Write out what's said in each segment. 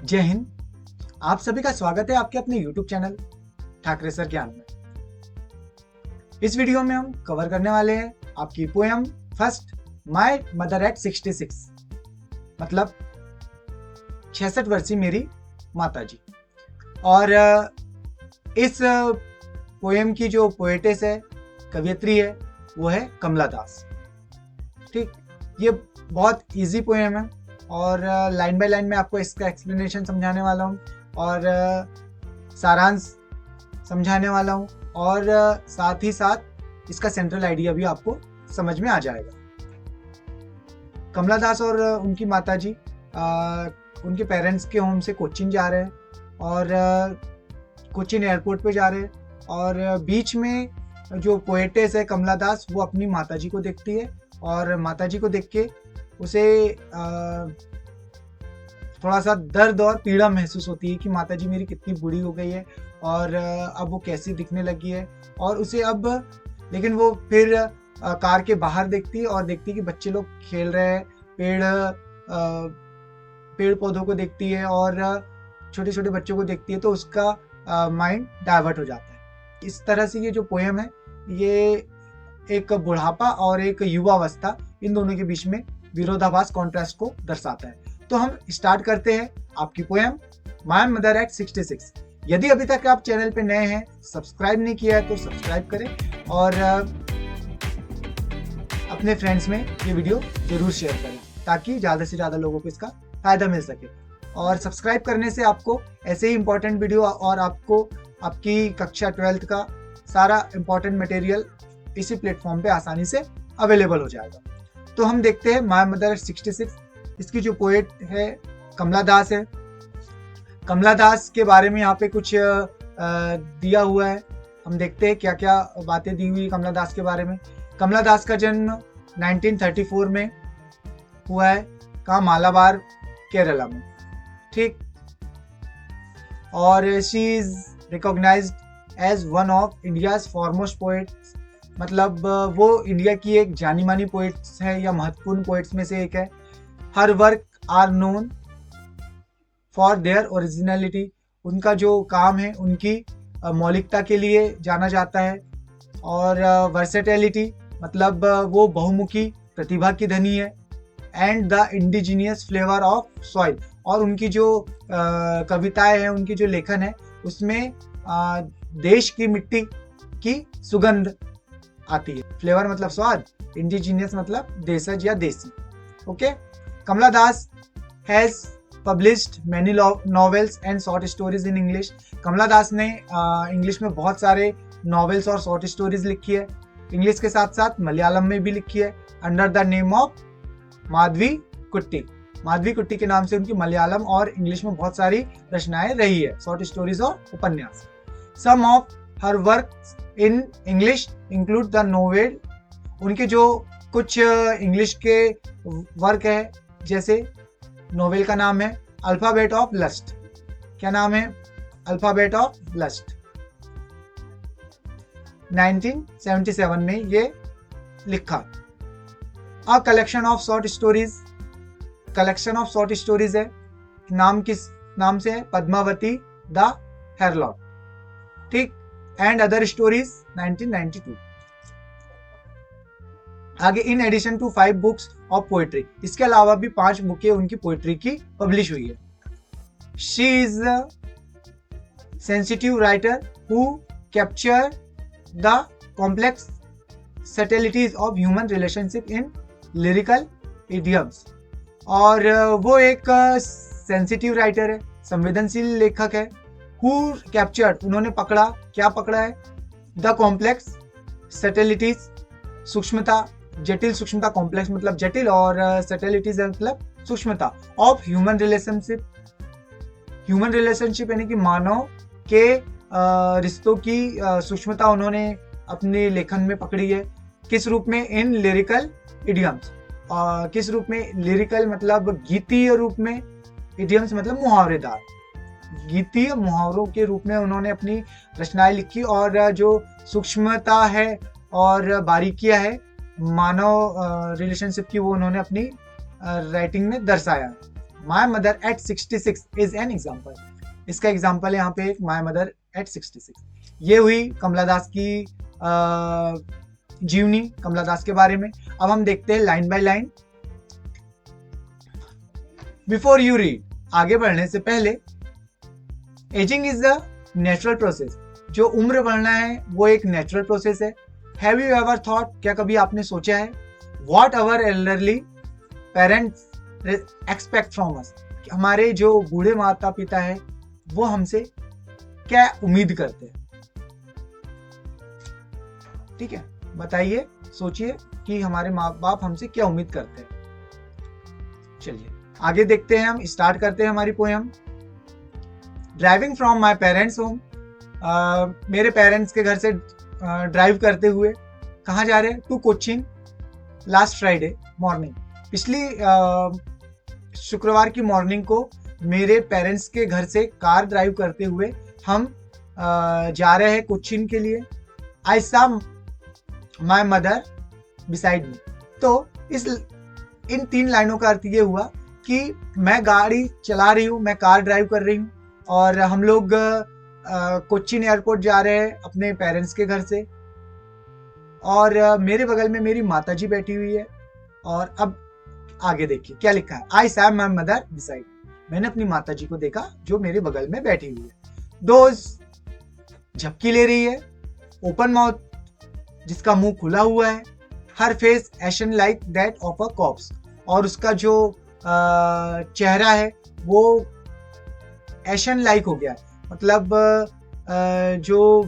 जय हिंद। आप सभी का स्वागत है आपके अपने YouTube चैनल ठाकरे सर ज्ञान में। इस वीडियो में हम कवर करने वाले हैं आपकी poem first my mother eight 66, मतलब 66 वर्षीय मेरी माताजी। और इस पोएम की जो पोएटेस है, कवियत्री है, वो है कमला दास। ठीक, ये बहुत इजी पोएम है और लाइन बाय लाइन में आपको इसका एक्सप्लेनेशन समझाने वाला हूँ और सारांश समझाने वाला हूँ और साथ ही साथ इसका सेंट्रल आइडिया भी आपको समझ में आ जाएगा। कमला दास और उनकी माताजी उनके पेरेंट्स के होम से कोचीन जा रहे हैं और कोचीन एयरपोर्ट पे जा रहे हैं और बीच में जो पोएटेस है कमला दास, वो अपनी माताजी को देखती है और माताजी को देख के उसे थोड़ा सा दर्द और पीड़ा महसूस होती है कि माताजी मेरी कितनी बूढ़ी हो गई है और अब वो कैसी दिखने लगी है। और उसे अब, लेकिन वो फिर कार के बाहर देखती है और देखती है कि बच्चे लोग खेल रहे हैं, पेड़ पौधों को देखती है और छोटे छोटे बच्चों को देखती है, तो उसका माइंड डाइवर्ट हो जाता है। इस तरह से ये जो पोएम है, ये एक बुढ़ापा और एक युवावस्था, इन दोनों के बीच में विरोधाभास, कॉन्ट्रास्ट को दर्शाता है। तो हम स्टार्ट करते हैं आपकी पोएम माय मदर एट 66। यदि अभी तक आप चैनल पे नए हैं, सब्सक्राइब नहीं किया है तो सब्सक्राइब करें और अपने फ्रेंड्स में ये वीडियो जरूर शेयर करें ताकि ज़्यादा से ज़्यादा लोगों को इसका फायदा मिल सके। और सब्सक्राइब करने से आपको ऐसे ही इंपॉर्टेंट वीडियो और आपको आपकी कक्षा 12th का सारा इंपॉर्टेंट मटेरियल इसी प्लेटफॉर्म पे आसानी से अवेलेबल हो जाएगा। तो हम देखते हैं माय मदर एट 66। इसकी जो पोएट है कमला दास है। कमला दास के बारे में यहाँ पे कुछ दिया हुआ है, हम देखते हैं क्या क्या बातें दी हुई कमला दास के बारे में। कमला दास का जन्म 1934 में हुआ है, कहाँ, मालाबार, केरला में। ठीक, और she is recognised as one of India's foremost poets, मतलब वो इंडिया की एक जानी मानी पोएट्स है या महत्वपूर्ण पोएट्स में से एक है। Her work are known for their originality, उनका जो काम है उनकी मौलिकता के लिए जाना जाता है। और वर्सेटैलिटी, मतलब वो बहुमुखी प्रतिभा की धनी है। And the indigenous flavour of soil, और उनकी जो कविताएं हैं, उनकी जो लेखन है, उसमें देश की मिट्टी की सुगंध आती है। फ्लेवर मतलब स्वाद, इंडिजीनियस मतलब देशज या देसी। Okay, Kamala Das has published many novels and short stories in English. Kamala Das ने इंग्लिश में बहुत सारे नॉवेल्स और शॉर्ट स्टोरीज लिखी है। इंग्लिश के साथ साथ मलयालम में भी लिखी है under the name of Madhavi कुट्टी। माधवी कुट्टी के नाम से उनकी मलयालम और इंग्लिश में बहुत सारी रचनाएं रही है, शॉर्ट स्टोरीज और उपन्यास। Some of her work in English include the novel, उनके जो कुछ इंग्लिश के वर्क है, जैसे नोवेल का नाम है अल्फाबेट ऑफ लस्ट। क्या नाम है? Alphabet of lust. 1977 में ये लिखा। A collection of short stories, collection of short stories है, नाम किस नाम से है? Padmavati the harlot. ठीक, एंड अदर स्टोरीज 1992। आगे, in addition to 5 books of poetry, इसके अलावा भी 5 बुकें उनकी पोएट्री की पब्लिश हुई है। She is a sensitive writer who capture the complex subtleties of human relationship in lyrical idioms, और वो एक सेंसिटिव राइटर है, संवेदनशील लेखक है। हु कैप्चर्ड, उन्होंने पकड़ा, क्या पकड़ा है? द कॉम्प्लेक्स सटेलिटीज, सूक्ष्मता, जटिल सूक्ष्मता, कॉम्प्लेक्स मतलब जटिल और सटेलिटीज मतलब सूक्ष्मता, of human relationship. Human relationship यानी कि मानव के रिश्तों की सूक्ष्मता उन्होंने अपने लेखन में पकड़ी है। किस रूप में? इन लिरिकल इडियम्स। किस रूप में? लिरिकल मतलब गीतीय रूप में, इडियम्स मतलब मुहावरेदार, गीतीय मुहावरों के रूप में उन्होंने अपनी रचनाएं लिखी। और जो सूक्ष्मता है और बारीकियां है मानव रिलेशनशिप की, वो उन्होंने अपनी राइटिंग में दर्शाया। My mother eight 66 is an example. इसका एग्जाम्पल है यहाँ पे एक माई मदर एट 66। ये हुई कमला दास की जीवनी, कमला दास के बारे में। अब हम देखते हैं line by line. Before you read, आगे बढ़ने से पहले, ageing is the natural process. जो उम्र बढ़ना है वो एक नेचुरल प्रोसेस है। हैव यू एवर थॉट, क्या कभी आपने सोचा है, what our elderly parents expect from us, हमारे जो बूढ़े माता पिता है वो हमसे क्या उम्मीद करते हैं। ठीक है, बताइए, सोचिए कि हमारे माँ बाप हमसे क्या उम्मीद करते हैं। चलिए आगे देखते हैं, हम स्टार्ट करते हैं हमारी poem. Driving from my parents home, मेरे पेरेंट्स के घर से ड्राइव करते हुए कहाँ जा रहे हैं, to Cochin last Friday morning. पिछली शुक्रवार की मॉर्निंग को मेरे पेरेंट्स के घर से कार ड्राइव करते हुए हम जा रहे हैं कोचिन के लिए। आई सा माई मदर बिसाइड मी। तो इन 3 लाइनों का अर्थ ये हुआ कि मैं गाड़ी चला रही हूँ, मैं कार ड्राइव कर रही हूँ और हम लोग कोच्चिन एयरपोर्ट जा रहे हैं अपने पेरेंट्स के घर से, और मेरे बगल में मेरी माताजी बैठी हुई है। और अब आगे देखिए क्या लिखा है, आई सैव माई मदर बिसाइड, मैंने अपनी माताजी को देखा जो मेरे बगल में बैठी हुई है। दोज, झपकी ले रही है। ओपन माउथ, जिसका मुंह खुला हुआ है। Her face ashen like that of a corpse, और उसका जो चेहरा है वो एशन लाइक हो गया, मतलब जो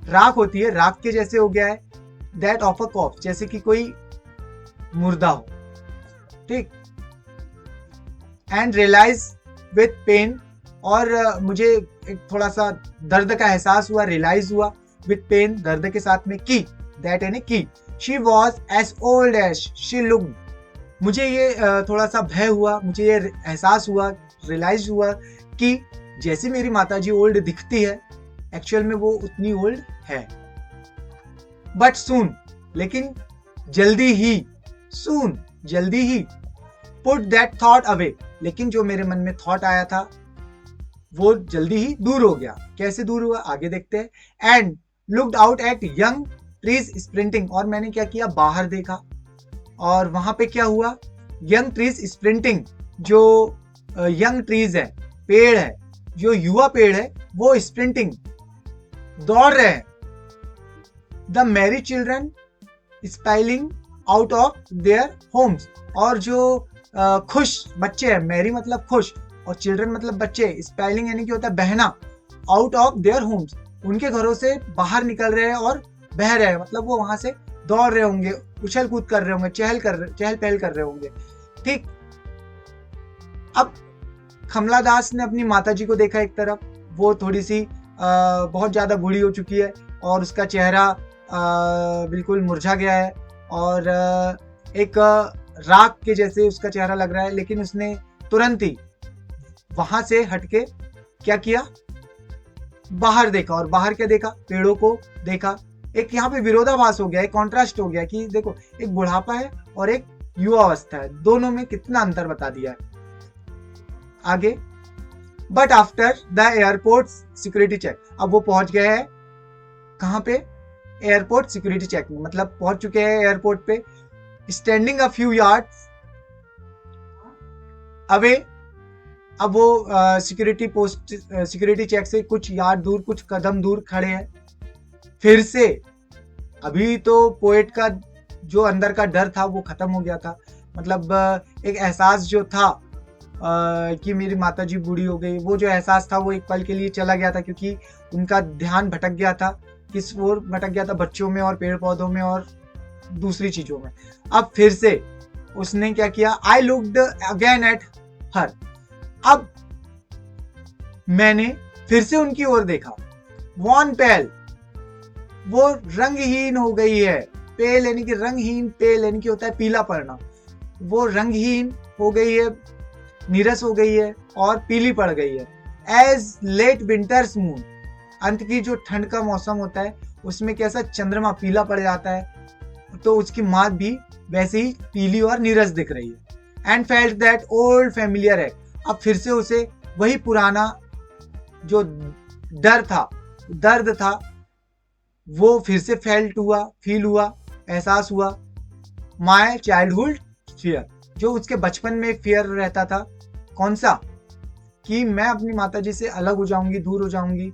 राख होती है राख के जैसे हो गया है। दैट ऑफ अ कॉप्स, जैसे कि कोई मुर्दा हो। ठीक। एंड रियलाइज विथ पेन, और मुझे एक थोड़ा सा दर्द का एहसास हुआ, रियलाइज हुआ विथ पेन, दर्द के साथ में, की, दैट यानी की, she was as old as she looked, मुझे ये थोड़ा सा भय हुआ, मुझे ये एहसास हुआ, रियलाइज हुआ कि जैसी मेरी माताजी ओल्ड दिखती है एक्चुअल में वो उतनी ओल्ड है। बट सून, लेकिन जल्दी ही, सून जल्दी ही, पुट दैट थॉट अवे, लेकिन जो मेरे मन में थॉट आया था वो जल्दी ही दूर हो गया। कैसे दूर हुआ आगे देखते हैं। And looked out at young trees sprinting, और मैंने क्या किया, बाहर देखा और वहां पे क्या हुआ, यंग ट्रीज स्प्रिंटिंग, जो यंग ट्रीज है, पेड़ है, जो युवा पेड़ है वो स्प्रिंटिंग, दौड़ रहे हैं। The Mary children spoiling out of their homes, और जो खुश बच्चे हैं, मैरी मतलब खुश और चिल्ड्रन मतलब बच्चे, स्पाइलिंग यानी कि होता है बहना, आउट ऑफ देयर होम्स, उनके घरों से बाहर निकल रहे हैं और बह रहे हैं, मतलब वो वहां से दौड़ रहे होंगे, उछल कूद कर रहे होंगे, चहल पहल कर रहे होंगे। ठीक। अब कमला दास ने अपनी माताजी को देखा एक तरफ, वो थोड़ी सी बहुत ज्यादा बूढ़ी हो चुकी है और उसका चेहरा बिल्कुल मुरझा गया है और एक राख के जैसे उसका चेहरा लग रहा है, लेकिन उसने तुरंत ही वहां से हटके क्या किया, बाहर देखा। और बाहर क्या देखा, पेड़ों को देखा। एक यहाँ पे विरोधाभास हो गया, एक कॉन्ट्रास्ट हो गया कि देखो एक बुढ़ापा है और एक युवा अवस्था है, दोनों में कितना अंतर बता दिया है। आगे, but after the airport security check, अब वो पहुंच गए हैं कहाँ पे, एयरपोर्ट सिक्योरिटी चेक में, मतलब पहुंच चुके हैं एयरपोर्ट पे। Standing a few yards away, अब वो सिक्योरिटी चेक से कुछ यार्ड दूर, कुछ कदम दूर खड़े हैं। फिर से अभी तो पोएट का जो अंदर का डर था वो खत्म हो गया था, मतलब एक एहसास जो था कि मेरी माताजी बूढ़ी हो गई, वो जो एहसास था वो एक पल के लिए चला गया था, क्योंकि उनका ध्यान भटक गया था, किस ओर भटक गया था, बच्चों में और पेड़ पौधों में और दूसरी चीजों में। अब फिर से उसने क्या किया, I looked again at her, अब मैंने फिर से उनकी ओर देखा। वॉन पेल, वो रंगहीन हो गई है, पेल यानी कि रंगहीन, पेल यानी कि होता है पीला पड़ना, वो रंगहीन हो गई है, नीरस हो गई है और पीली पड़ गई है। एज लेट विंटर्स मून, अंत की जो ठंड का मौसम होता है उसमें कैसा चंद्रमा पीला पड़ जाता है, तो उसकी माँ भी वैसे ही पीली और नीरस दिख रही है। And felt that old familiar है। अब फिर से उसे वही पुराना जो दर्द था वो फिर से फील हुआ, एहसास हुआ। माय चाइल्डहुड फियर, जो उसके बचपन में फियर रहता था, कौन सा, कि मैं अपनी माताजी से अलग हो जाऊंगी, दूर हो जाऊंगी,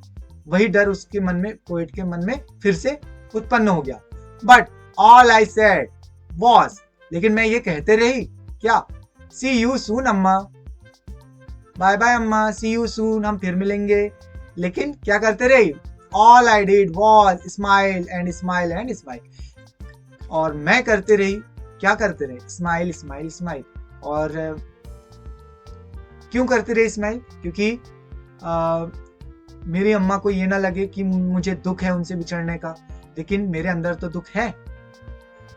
वही डर उसके मन में, पोएट के मन में फिर से उत्पन्न हो गया। But all I said was, लेकिन मैं ये कहते रही क्या, सी यू सून अम्मा, बाय बाय अम्मा, सी यू सून, हम फिर मिलेंगे। लेकिन क्या करते रही, all I did was smile and smile and smile, और मैं करते रही, क्या करते रहे, स्माइल स्माइल स्माइल। और क्यों करते रहे स्माइल, क्योंकि मेरी अम्मा को ये ना लगे कि मुझे दुख है उनसे बिछड़ने का, लेकिन मेरे अंदर तो दुख है।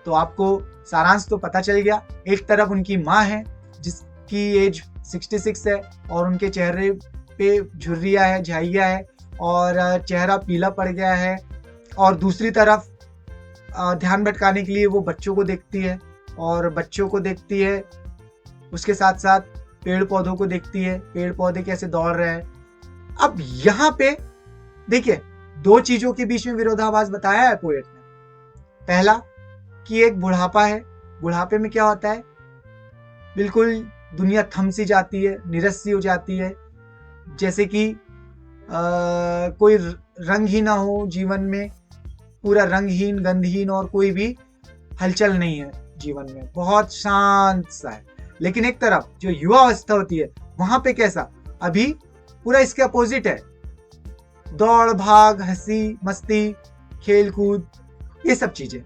तो आपको सारांश तो पता चल गया। एक तरफ उनकी माँ है जिसकी एज 66 है और उनके चेहरे पे झुर्रियाँ है, झाइयाँ है और चेहरा पीला पड़ गया है, और दूसरी तरफ ध्यान भटकाने के लिए वो बच्चों को देखती है, और बच्चों को देखती है उसके साथ साथ पेड़ पौधों को देखती है, पेड़ पौधे कैसे दौड़ रहे हैं। अब यहाँ पे देखिए, दो चीजों के बीच में विरोधाभास बताया है पोएट ने। पहला कि एक बुढ़ापा है, बुढ़ापे में क्या होता है, बिल्कुल दुनिया थम सी जाती है, निरस सी हो जाती है, जैसे कि कोई रंग ही ना हो जीवन में, पूरा रंगहीन गंधहीन और कोई भी हलचल नहीं है जीवन में, बहुत शांत सा है। लेकिन एक तरफ जो युवा अवस्था होती है वहां पे कैसा, अभी पूरा इसके अपोजिट है, दौड़ भाग, हंसी मस्ती, खेल कूद, ये सब चीजें।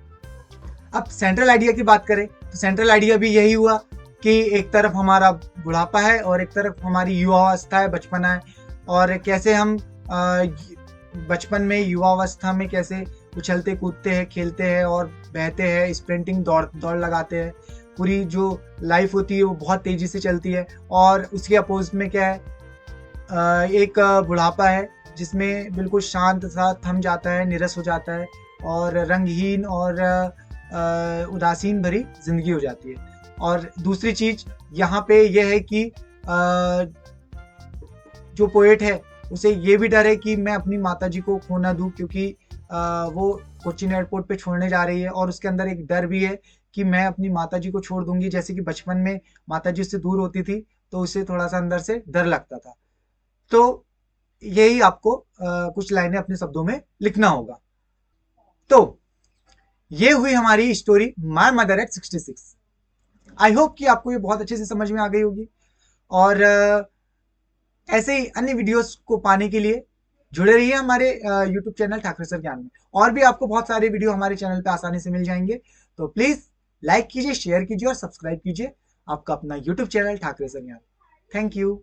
अब सेंट्रल आइडिया की बात करें तो सेंट्रल आइडिया भी यही हुआ कि एक तरफ हमारा बुढ़ापा है और एक तरफ हमारी युवावस्था है, बचपना है, और कैसे हम बचपन में, युवावस्था में कैसे उछलते कूदते हैं, खेलते हैं और बहते हैं, स्प्रिंटिंग दौड़ लगाते हैं। पूरी जो लाइफ होती है वो बहुत तेजी से चलती है, और उसके अपोजिट में क्या है, एक बुढ़ापा है जिसमें बिल्कुल शांत सा थम जाता है, निरस हो जाता है, और रंगहीन और उदासीन भरी जिंदगी हो जाती है। और दूसरी चीज यहाँ पे यह है कि जो पोएट है उसे ये भी डर है कि मैं अपनी माताजी को खो ना दूं, क्योंकि वो कोचीन एयरपोर्ट पे छोड़ने जा रही है, और उसके अंदर एक डर भी है कि मैं अपनी माताजी को छोड़ दूंगी, जैसे कि बचपन में माताजी से दूर होती थी तो उसे थोड़ा सा अंदर से डर लगता था। तो यही आपको कुछ लाइनें अपने शब्दों में लिखना होगा। तो ये हुई हमारी story my mother eight 66। I hope कि आपको ये बहुत अच्छे से समझ में आ गई होगी, और ऐसे ही अन्य वीडियोस को पाने के लिए जुड़े रहिए हमारे यूट्यूब चैनल ठाकरे सर ज्ञान में। और भी आपको बहुत सारे वीडियो हमारे चैनल पे आसानी से मिल जाएंगे, तो प्लीज लाइक कीजिए, शेयर कीजिए और सब्सक्राइब कीजिए आपका अपना यूट्यूब चैनल ठाकरे सर ज्ञान। Thank you.